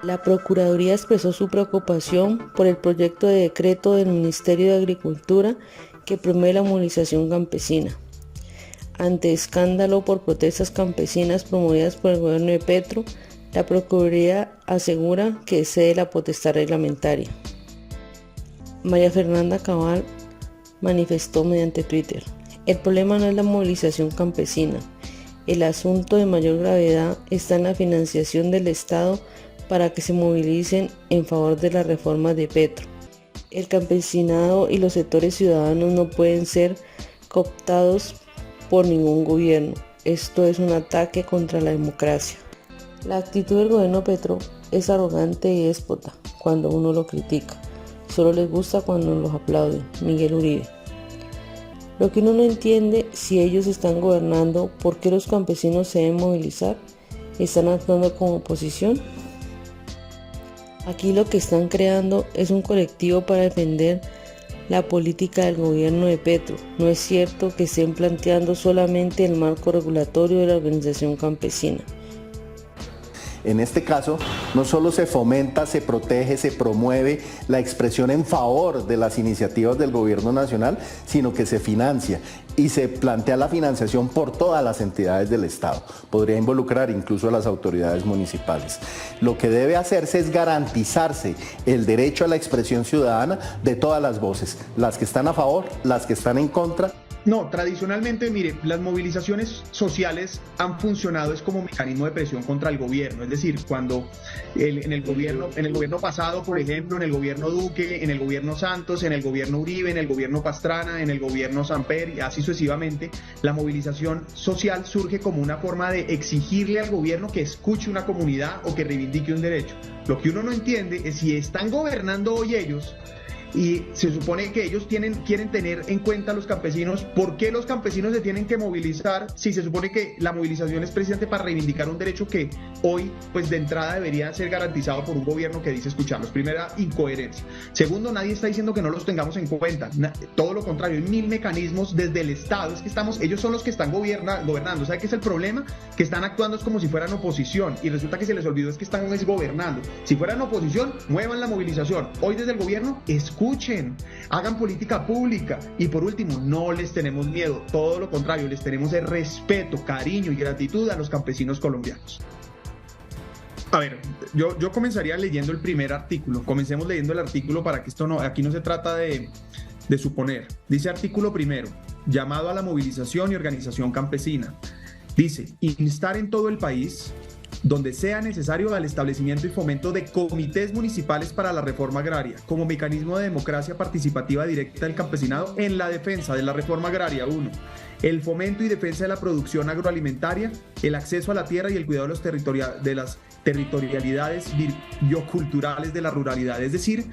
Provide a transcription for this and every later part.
La Procuraduría expresó su preocupación por el proyecto de decreto del Ministerio de Agricultura que promueve la movilización campesina. Ante escándalo por protestas campesinas promovidas por el gobierno de Petro, la Procuraduría asegura que excede la potestad reglamentaria. María Fernanda Cabal manifestó mediante Twitter: el problema no es la movilización campesina. El asunto de mayor gravedad está en la financiación del Estado para que se movilicen en favor de las reformas de Petro. El campesinado y los sectores ciudadanos no pueden ser cooptados por ningún gobierno. Esto es un ataque contra la democracia. La actitud del gobierno Petro es arrogante y déspota cuando uno lo critica. Solo les gusta cuando los aplauden. Miguel Uribe. Lo que uno no entiende, si ellos están gobernando, ¿por qué los campesinos se deben movilizar? ¿Están actuando como oposición? Aquí lo que están creando es un colectivo para defender la política del gobierno de Petro. No es cierto que estén planteando solamente el marco regulatorio de la organización campesina. En este caso, no solo se fomenta, se protege, se promueve la expresión en favor de las iniciativas del gobierno nacional, sino que se financia y se plantea la financiación por todas las entidades del Estado. Podría involucrar incluso a las autoridades municipales. Lo que debe hacerse es garantizarse el derecho a la expresión ciudadana de todas las voces, las que están a favor, las que están en contra. No, tradicionalmente, mire, las movilizaciones sociales han funcionado es como mecanismo de presión contra el gobierno. Es decir, cuando en el gobierno pasado, por ejemplo, en el gobierno Duque, en el gobierno Santos, en el gobierno Uribe, en el gobierno Pastrana, en el gobierno Samper y así sucesivamente, la movilización social surge como una forma de exigirle al gobierno que escuche una comunidad o que reivindique un derecho. Lo que uno no entiende es si están gobernando hoy ellos, y se supone que ellos quieren tener en cuenta a los campesinos. ¿Por qué los campesinos se tienen que movilizar si se supone que la movilización es precisamente para reivindicar un derecho que hoy, pues de entrada, debería ser garantizado por un gobierno que dice escucharlos? Primera, incoherencia. Segundo, nadie está diciendo que no los tengamos en cuenta. Todo lo contrario, hay mil mecanismos desde el Estado. Es que ellos son los que están gobernando. ¿Sabe qué es el problema? Que están actuando es como si fueran oposición y resulta que se les olvidó es que están gobernando. Si fueran oposición, muevan la movilización. Hoy desde el gobierno, escuchen, hagan política pública y por último, no les tenemos miedo, todo lo contrario, les tenemos el respeto, cariño y gratitud a los campesinos colombianos. A ver, yo comenzaría leyendo el primer artículo. Comencemos leyendo el artículo para que aquí no se trata de suponer. Dice artículo primero: llamado a la movilización y organización campesina. Dice: instar en todo el país, donde sea necesario, al establecimiento y fomento de comités municipales para la reforma agraria como mecanismo de democracia participativa directa del campesinado en la defensa de la reforma agraria. 1. El fomento y defensa de la producción agroalimentaria, el acceso a la tierra y el cuidado de las territorialidades bioculturales de la ruralidad. Es decir,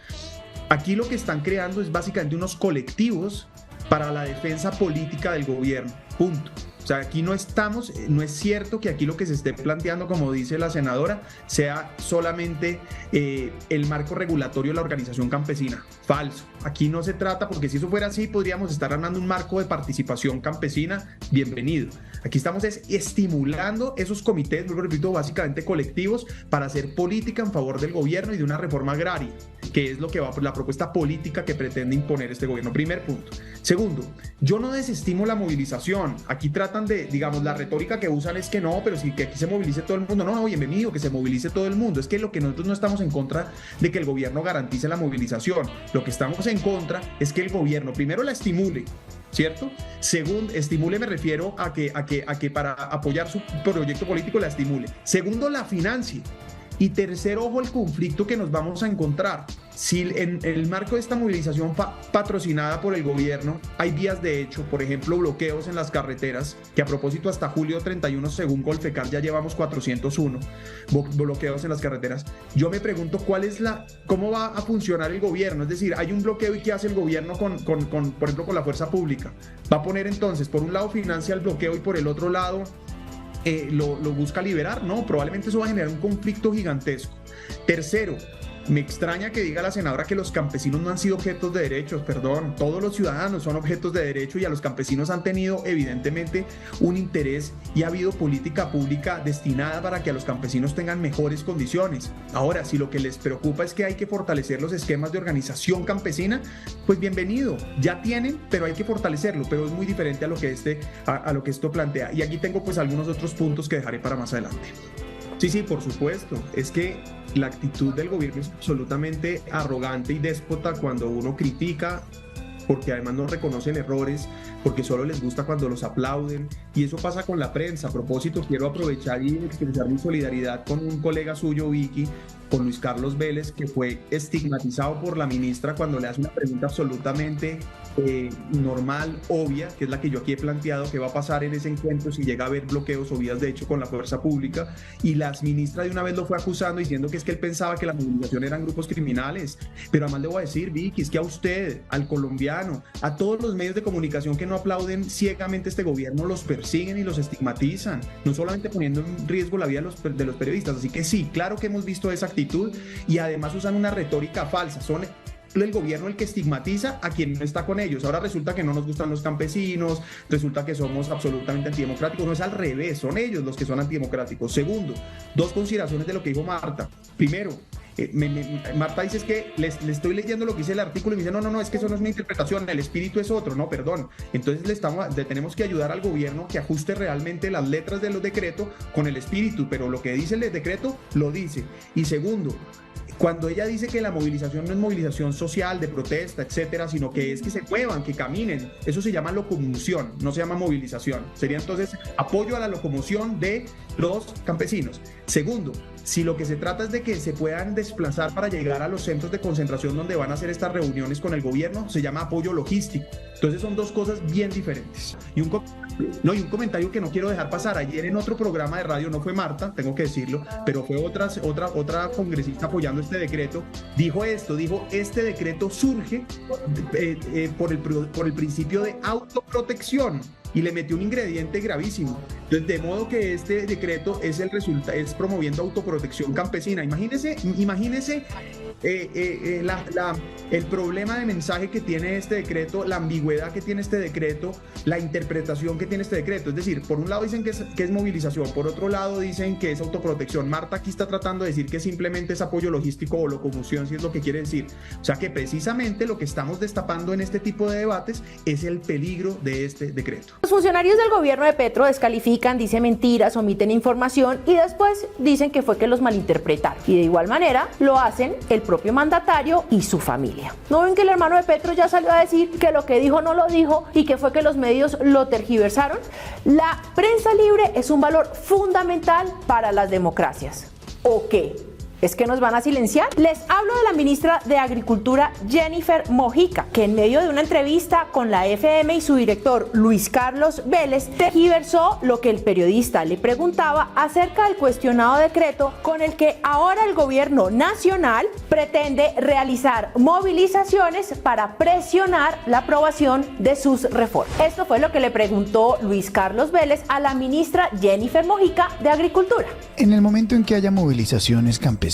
aquí lo que están creando es básicamente unos colectivos para la defensa política del gobierno. Punto. O sea, aquí no es cierto que aquí lo que se esté planteando, como dice la senadora, sea solamente el marco regulatorio de la organización campesina. Falso. Aquí no se trata, porque si eso fuera así, podríamos estar armando un marco de participación campesina. Bienvenido. Aquí estamos estimulando esos comités, lo repito, básicamente colectivos, para hacer política en favor del gobierno y de una reforma agraria, que es lo que va por la propuesta política que pretende imponer este gobierno. Primer punto. Segundo, yo no desestimo la movilización. Aquí tratan de, digamos, la retórica que usan es que no, pero sí que aquí se movilice todo el mundo. No, bienvenido, que se movilice todo el mundo. Es que lo que nosotros no estamos en contra de que el gobierno garantice la movilización. Lo que estamos en contra es que el gobierno primero la estimule, ¿cierto? Segundo, estimule, me refiero a que para apoyar su proyecto político la estimule. Segundo, la financie. Y tercero, ojo, el conflicto que nos vamos a encontrar. Si en el marco de esta movilización patrocinada por el gobierno hay vías de hecho, por ejemplo, bloqueos en las carreteras, que a propósito hasta julio 31, según Colfecar, ya llevamos 401 bloqueos en las carreteras. Yo me pregunto cómo va a funcionar el gobierno. Es decir, hay un bloqueo y ¿qué hace el gobierno por ejemplo, con la fuerza pública? Va a poner entonces, por un lado financia el bloqueo y por el otro lado lo busca liberar. No, probablemente eso va a generar un conflicto gigantesco. Tercero, me extraña que diga la senadora que los campesinos no han sido objetos de derechos. Perdón, todos los ciudadanos son objetos de derecho y a los campesinos han tenido evidentemente un interés y ha habido política pública destinada para que a los campesinos tengan mejores condiciones. Ahora, si lo que les preocupa es que hay que fortalecer los esquemas de organización campesina, pues bienvenido, ya tienen, pero hay que fortalecerlo, pero es muy diferente a lo que esto plantea. Y aquí tengo pues algunos otros puntos que dejaré para más adelante. Sí, por supuesto. Es que la actitud del gobierno es absolutamente arrogante y déspota cuando uno critica, porque además no reconocen errores, porque solo les gusta cuando los aplauden, y eso pasa con la prensa. A propósito, quiero aprovechar y expresar mi solidaridad con un colega suyo, Vicky, con Luis Carlos Vélez, que fue estigmatizado por la ministra cuando le hace una pregunta absolutamente normal, obvia, que es la que yo aquí he planteado, que va a pasar en ese encuentro si llega a haber bloqueos o vías de hecho con la fuerza pública, y la ministra de una vez lo fue acusando diciendo que es que él pensaba que la movilización eran grupos criminales. Pero además le voy a decir, Vicky, es que a usted, al colombiano, a todos los medios de comunicación que no aplauden ciegamente este gobierno, los persiguen y los estigmatizan, no solamente poniendo en riesgo la vida de los periodistas. Así que sí, claro que hemos visto esa actitud, y además usan una retórica falsa. Son el gobierno el que estigmatiza a quien no está con ellos. Ahora resulta que no nos gustan los campesinos, resulta que somos absolutamente antidemocráticos. No, es al revés, son ellos los que son antidemocráticos. Segundo, dos consideraciones de lo que dijo Marta. Primero, Marta dice es que le estoy leyendo lo que dice el artículo y me dice no, es que eso no es una interpretación, el espíritu es otro. No, perdón. Entonces tenemos que ayudar al gobierno que ajuste realmente las letras de los decretos con el espíritu, pero lo que dice el decreto lo dice. Y segundo, cuando ella dice que la movilización no es movilización social, de protesta, etcétera, sino que es que se muevan, que caminen, eso se llama locomoción, no se llama movilización. Sería entonces apoyo a la locomoción de los campesinos. Segundo, si lo que se trata es de que se puedan desplazar para llegar a los centros de concentración donde van a hacer estas reuniones con el gobierno, se llama apoyo logístico. Entonces son dos cosas bien diferentes. Y un comentario que no quiero dejar pasar. Ayer en otro programa de radio, no fue Marta, tengo que decirlo, pero fue otra congresista apoyando este decreto, dijo este decreto surge por el principio de autoprotección, y le metió un ingrediente gravísimo. Entonces, de modo que este decreto es promoviendo autoprotección campesina. Imagínese el problema de mensaje que tiene este decreto, la ambigüedad que tiene este decreto, la interpretación que tiene este decreto. Es decir, por un lado dicen que es movilización, por otro lado dicen que es autoprotección. Marta aquí está tratando de decir que simplemente es apoyo logístico o locomoción, si es lo que quiere decir. O sea que precisamente lo que estamos destapando en este tipo de debates es el peligro de este decreto. Los funcionarios del gobierno de Petro descalifican, dicen mentiras, omiten información y después dicen que fue que los malinterpretaron. Y de igual manera lo hacen el propio mandatario y su familia. ¿No ven que el hermano de Petro ya salió a decir que lo que dijo no lo dijo y que fue que los medios lo tergiversaron? La prensa libre es un valor fundamental para las democracias. ¿O qué? ¿Es que nos van a silenciar? Les hablo de la ministra de Agricultura, Jennifer Mojica, que en medio de una entrevista con la FM y su director, Luis Carlos Vélez, tergiversó lo que el periodista le preguntaba acerca del cuestionado decreto con el que ahora el gobierno nacional pretende realizar movilizaciones para presionar la aprobación de sus reformas. Esto fue lo que le preguntó Luis Carlos Vélez a la ministra Jennifer Mojica de Agricultura. En el momento en que haya movilizaciones campesinas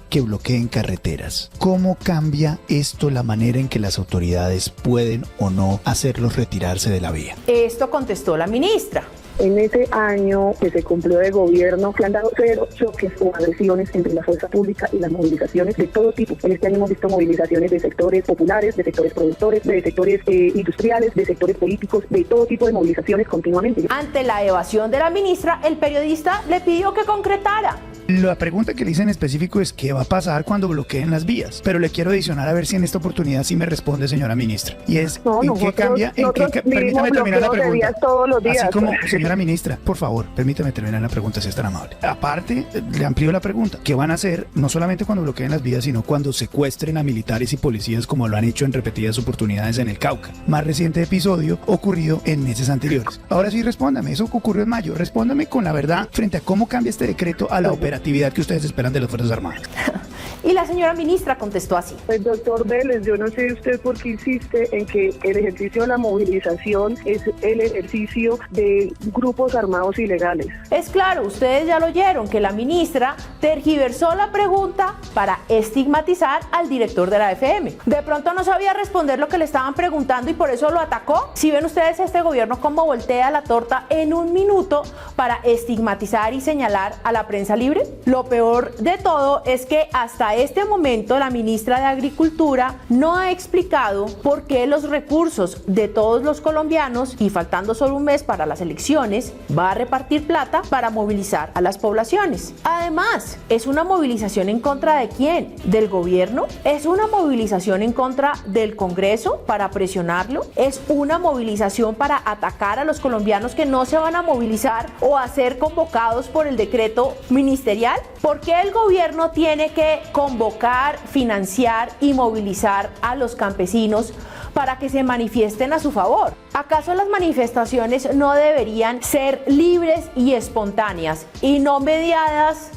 que bloqueen carreteras, ¿cómo cambia esto la manera en que las autoridades pueden o no hacerlos retirarse de la vía? Esto contestó la ministra. En ese año que se cumplió de gobierno, se han dado 0 choques o agresiones entre la fuerza pública y las movilizaciones de todo tipo. En este año hemos visto movilizaciones de sectores populares, de sectores productores, de sectores industriales, de sectores políticos, de todo tipo de movilizaciones continuamente. Ante la evasión de la ministra, el periodista le pidió que concretara. La pregunta que le hice en específico es ¿qué va a pasar cuando bloqueen las vías? Pero le quiero adicionar a ver si en esta oportunidad sí me responde, señora ministra. Y es, ¿en qué cambia? Permítame terminar la pregunta. Todos los días. Así como, señora ministra, por favor, permítame terminar la pregunta si es tan amable. Aparte, le amplío la pregunta. ¿Qué van a hacer no solamente cuando bloqueen las vías, sino cuando secuestren a militares y policías como lo han hecho en repetidas oportunidades en el Cauca? Más reciente episodio ocurrido en meses anteriores. Ahora sí, respóndame. Eso ocurrió en mayo. Respóndame con la verdad frente a cómo cambia este decreto a la operatividad que ustedes esperan de las Fuerzas Armadas. Y la señora ministra contestó así. Pues doctor Vélez, yo no sé usted por qué insiste en que el ejercicio de la movilización es el ejercicio de grupos armados ilegales. Es claro, ustedes ya lo oyeron, que la ministra tergiversó la pregunta para estigmatizar al director de la FM. De pronto no sabía responder lo que le estaban preguntando y por eso lo atacó. Si ven ustedes este gobierno cómo voltea la torta en un minuto para estigmatizar y señalar a la prensa libre. Lo peor de todo es que hasta este momento la ministra de Agricultura no ha explicado por qué los recursos de todos los colombianos, y faltando solo un mes para las elecciones, va a repartir plata para movilizar a las poblaciones. Además, ¿es una movilización en contra de quién? ¿Del gobierno? ¿Es una movilización en contra del Congreso para presionarlo? ¿Es una movilización para atacar a los colombianos que no se van a movilizar o a ser convocados por el decreto ministerial? ¿Por qué el gobierno tiene que convocar, financiar y movilizar a los campesinos para que se manifiesten a su favor? ¿Acaso las manifestaciones no deberían ser libres y espontáneas y no mediadas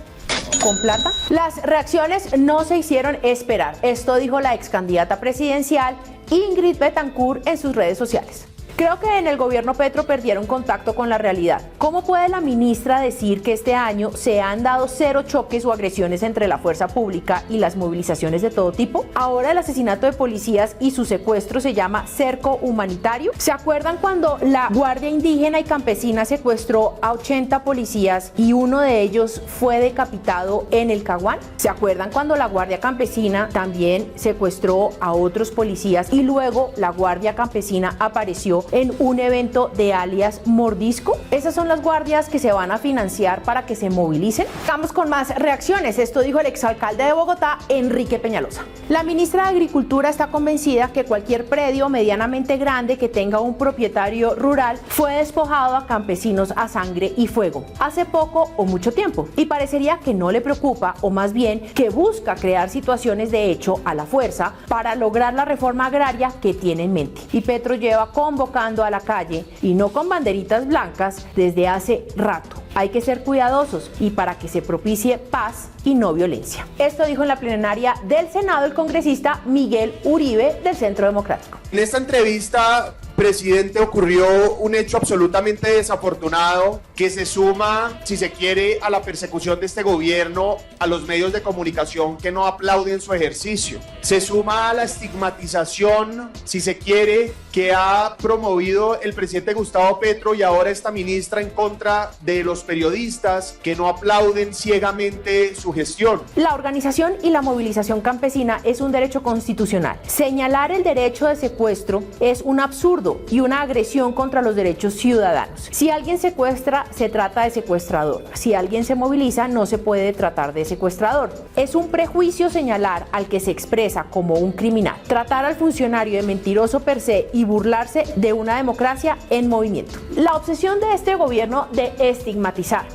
con plata? Las reacciones no se hicieron esperar. Esto dijo la ex candidata presidencial Ingrid Betancourt en sus redes sociales. Creo que en el gobierno Petro perdieron contacto con la realidad. ¿Cómo puede la ministra decir que este año se han dado 0 choques o agresiones entre la fuerza pública y las movilizaciones de todo tipo? Ahora el asesinato de policías y su secuestro se llama cerco humanitario. ¿Se acuerdan cuando la Guardia Indígena y Campesina secuestró a 80 policías y uno de ellos fue decapitado en el Caguán? ¿Se acuerdan cuando la Guardia Campesina también secuestró a otros policías y luego la Guardia Campesina apareció en un evento de alias Mordisco? Esas son las guardias que se van a financiar para que se movilicen. Vamos con más reacciones. Esto dijo el exalcalde de Bogotá, Enrique Peñalosa. La ministra de Agricultura está convencida que cualquier predio medianamente grande que tenga un propietario rural fue despojado a campesinos a sangre y fuego hace poco o mucho tiempo, y parecería que no le preocupa, o más bien que busca crear situaciones de hecho a la fuerza para lograr la reforma agraria que tiene en mente. Y Petro lleva convocando a la calle, y no con banderitas blancas, desde hace rato. Hay que ser cuidadosos y para que se propicie paz y no violencia. Esto dijo en la plenaria del Senado el congresista Miguel Uribe del Centro Democrático. En esta entrevista, presidente, ocurrió un hecho absolutamente desafortunado que se suma, si se quiere, a la persecución de este gobierno a los medios de comunicación que no aplauden su ejercicio. Se suma a la estigmatización, si se quiere, que ha promovido el presidente Gustavo Petro y ahora esta ministra en contra de los periodistas que no aplauden ciegamente su gestión. La organización y la movilización campesina es un derecho constitucional. Señalar el derecho de secuestro es un absurdo y una agresión contra los derechos ciudadanos. Si alguien secuestra, se trata de secuestrador. Si alguien se moviliza, no se puede tratar de secuestrador. Es un prejuicio señalar al que se expresa como un criminal, tratar al funcionario de mentiroso per se y burlarse de una democracia en movimiento. La obsesión de este gobierno de estigmatizar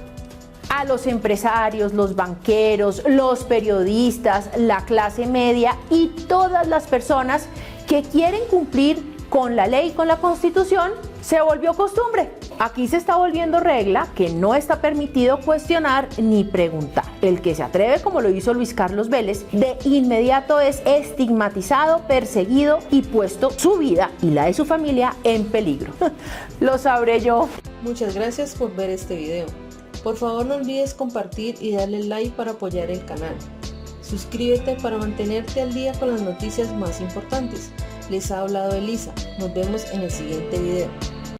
a los empresarios, los banqueros, los periodistas, la clase media y todas las personas que quieren cumplir con la ley y con la Constitución se volvió costumbre. Aquí se está volviendo regla que no está permitido cuestionar ni preguntar. El que se atreve, como lo hizo Luis Carlos Vélez, de inmediato es estigmatizado, perseguido y puesto su vida y la de su familia en peligro. Lo sabré yo. Muchas gracias por ver este video. Por favor no olvides compartir y darle like para apoyar el canal. Suscríbete para mantenerte al día con las noticias más importantes. Les ha hablado Elisa. Nos vemos en el siguiente video.